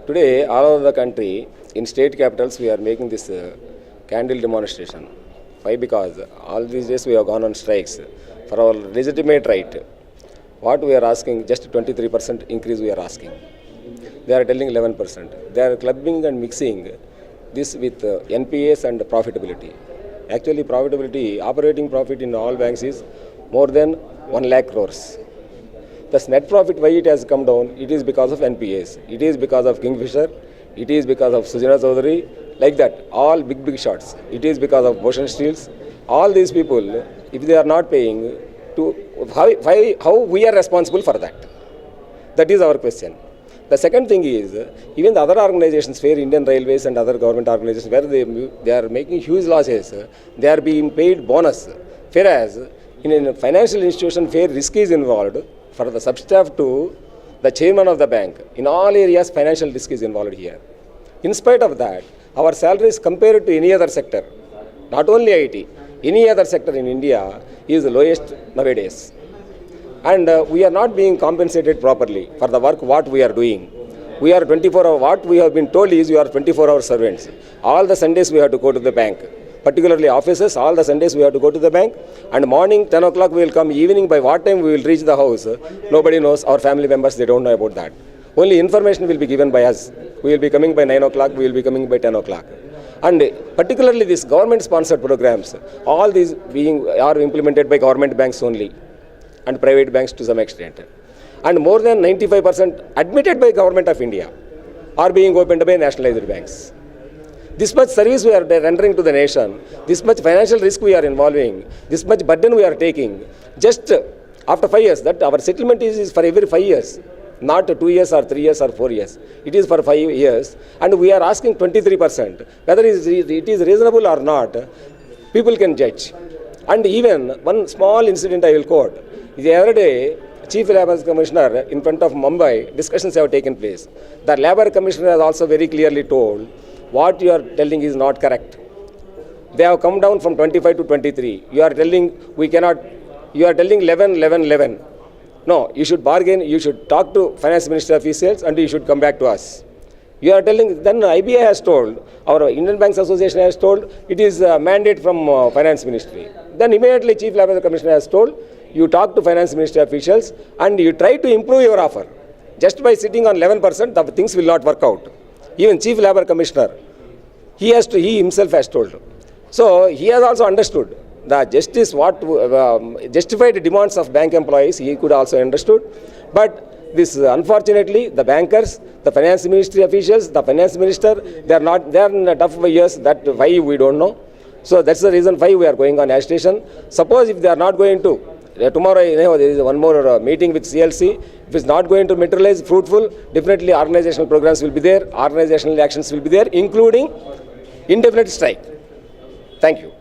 Today, all over the country, in state capitals, we are making this candle demonstration. Why? Because all these days we have gone on strikes for our legitimate right. What we are asking, just 23% increase we are asking. They are telling 11%. They are clubbing and mixing this with NPAs and profitability. Actually, profitability, operating profit in all banks is more than 1 lakh crores. Thus, net profit, why it has come down? It is because of NPAs. It is because of Kingfisher. It is because of Sujana Chaudhary. Like that, all big shots. It is because of Bhushan Steels. All these people, if they are not paying, how we are responsible for that? That is our question. The second thing is, even the other organizations where Indian Railways and other government organizations, where they are making huge losses, they are being paid bonus. Whereas, in a financial institution where risk is involved, for the sub-staff to the chairman of the bank, in all areas financial risk is involved here. In spite of that, our salaries compared to any other sector, not only IT, any other sector in India is the lowest nowadays. And we are not being compensated properly for the work what we are doing. We are 24-hour, what we have been told is we are 24-hour servants. All the Sundays we have to go to the bank. Particularly offices, all the Sundays we have to go to the bank, and morning 10 o'clock we will come, evening by what time we will reach the house, nobody knows, our family members, they don't know about that. Only information will be given by us. We will be coming by 9 o'clock, we will be coming by 10 o'clock. And particularly these government-sponsored programs, all these are implemented by government banks only, and private banks to some extent. And more than 95% admitted by Government of India are being opened by nationalized banks. This much service we are rendering to the nation, this much financial risk we are involving, this much burden we are taking, just after 5 years, that our settlement is for every 5 years, not 2 years or 3 years or 4 years. It is for 5 years, and we are asking 23%. Whether it is reasonable or not, people can judge. And even one small incident I will quote. The other day, Chief Labour Commissioner in front of Mumbai, discussions have taken place. The Labour Commissioner has also very clearly told, what you are telling is not correct. They have come down from 25 to 23. You are telling we cannot, you are telling 11. No, you should bargain, you should talk to Finance Ministry officials and you should come back to us. You are telling, then IBI has told, our Indian Banks Association has told, it is a mandate from Finance Ministry. Then immediately Chief Labour Commissioner has told, you talk to Finance Ministry officials and you try to improve your offer. Just by sitting on 11%, the things will not work out. Even Chief Labour Commissioner, he himself has told. So he has also understood the justice, justified demands of bank employees, he could also understood. But this, unfortunately, the bankers, the Finance Ministry officials, the Finance Minister, they are in tough years, that why we don't know. So that's the reason why we are going on agitation. Suppose if they are not going to, tomorrow there is one more meeting with CLC. If it's not going to materialize fruitful, definitely organizational programs will be there, organizational actions will be there, including indefinite strike. Thank you.